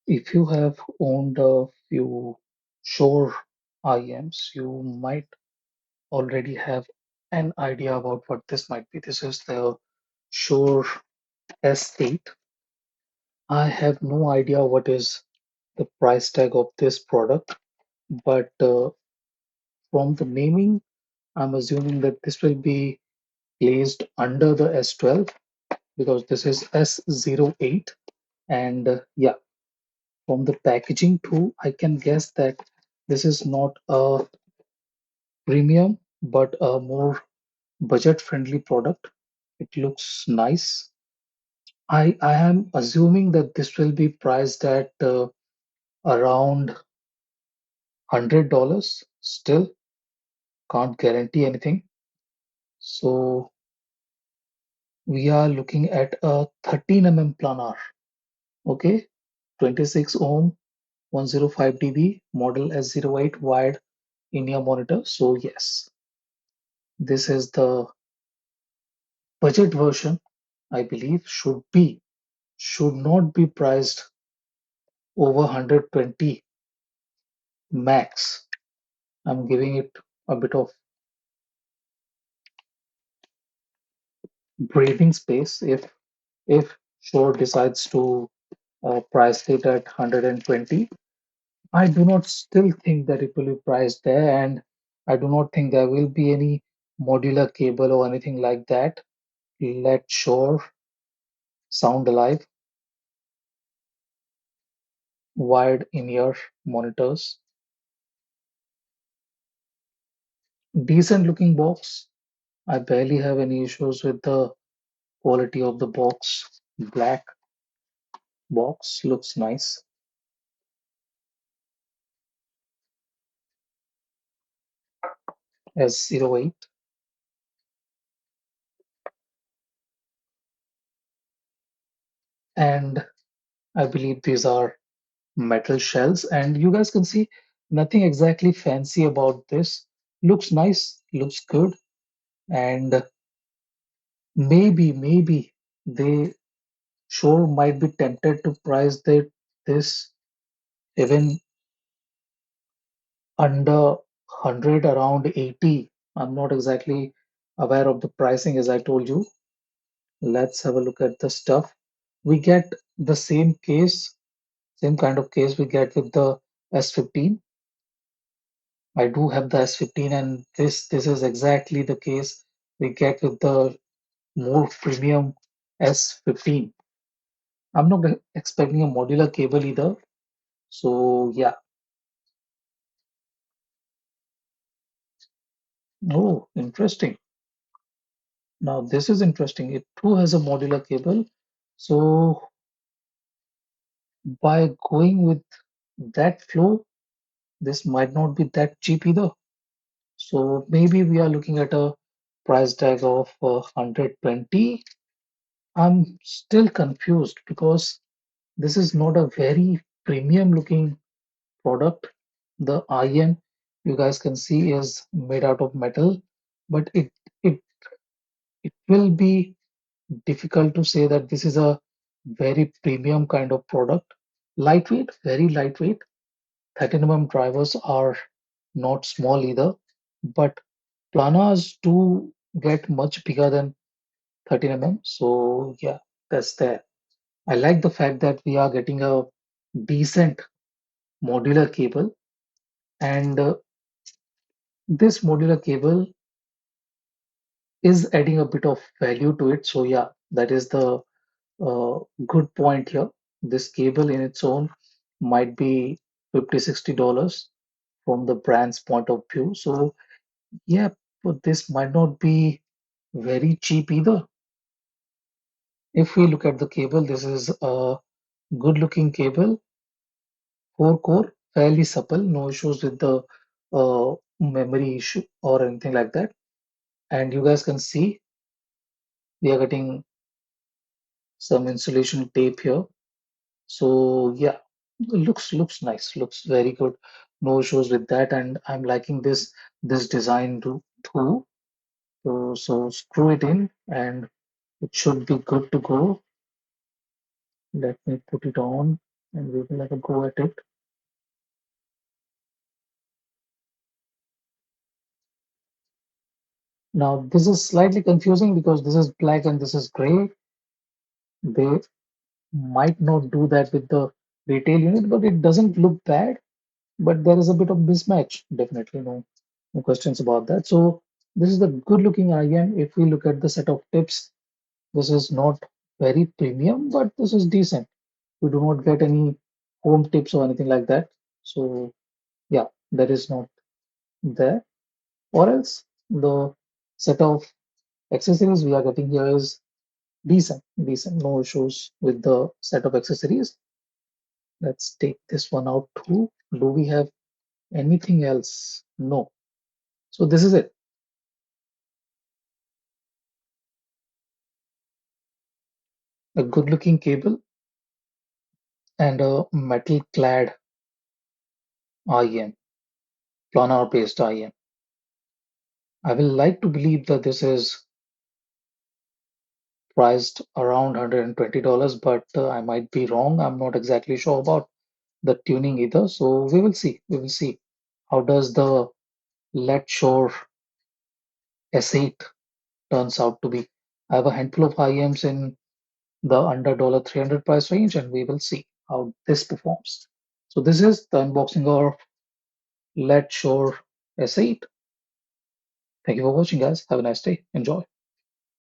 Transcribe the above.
If you have owned a few Shure IEMs, you might already have an idea about what this might be. This is the Shure S8. I have no idea what is the price tag of this product, but from the naming, I'm assuming that this will be placed under the S12 because this is S08. And yeah, from the packaging too, I can guess that this is not a premium but a more budget friendly product. It looks nice. I am assuming that this will be priced at around $100. Still can't guarantee anything. So we are looking at a 13 planar. Okay, 26 ohm, 105 dB, model S08 wired in-ear monitor. So yes, this is the budget version. I believe should not be priced over 120 max. I'm giving it a bit of breathing space if Shure decides to price it at 120. I do not still think that it will be priced there, and I do not think there will be any modular cable or anything like that. Let Shure sound alive, wired in-ear monitors, decent looking box. I barely have any issues with the quality of the box. Black box looks nice. S08, and I believe these are metal shells. And you guys can see nothing exactly fancy about this. Looks nice, looks good, and maybe they sure might be tempted to price this even under 100, around 80. I'm not exactly aware of the pricing as I told you. Let's have a look at the stuff. We get the same kind of case we get with the S15. I do have the S15, and this is exactly the case we get with the more premium S15. I'm not expecting a modular cable either. So yeah. Oh, interesting. Now this is interesting. It too has a modular cable. So by going with that flow, this might not be that cheap either. So maybe we are looking at a price tag of 120. I'm still confused because this is not a very premium looking product. The IM you guys can see is made out of metal, but it it will be difficult to say that this is a very premium kind of product. Lightweight, very lightweight. 13 drivers are not small either, but Planas do get much bigger than 13 So yeah, that's there. I like the fact that we are getting a decent modular cable, and this modular cable is adding a bit of value to it. So yeah, that is the good point here. This cable in its own might be 50 $60 from the brand's point of view. So yeah, but this might not be very cheap either. If we look at the cable, this is a good looking cable, 4 core, fairly supple, no issues with the memory issue or anything like that. And you guys can see we are getting some insulation tape here. So yeah, looks nice, looks very good. No issues with that, and I'm liking this design too. So screw it in, and it should be good to go. Let me put it on. and we will have a go at it. Now, this is slightly confusing because this is black and this is gray. They might not do that with the retail unit, but it doesn't look bad. But there is a bit of mismatch, definitely, no questions about that. So this is the good looking IEM. If we look at the set of tips, this is not very premium, but this is decent. We do not get any home tips or anything like that. So yeah, that is not there. Or else the set of accessories we are getting here is decent, no issues with the set of accessories. Let's take this one out too. Do we have anything else? No. So this is it. A good looking cable and a metal clad IEM, planar based IEM. I will like to believe that this is priced around $120, but I might be wrong. I'm not exactly sure about the tuning either. So we will see. We will see. How does the LetShuoer S8 turns out to be? I have a handful of IEMs in the under $300 price range, and we will see how this performs. So this is the unboxing of LetShuoer S8. Thank you for watching, guys. Have a nice day. Enjoy.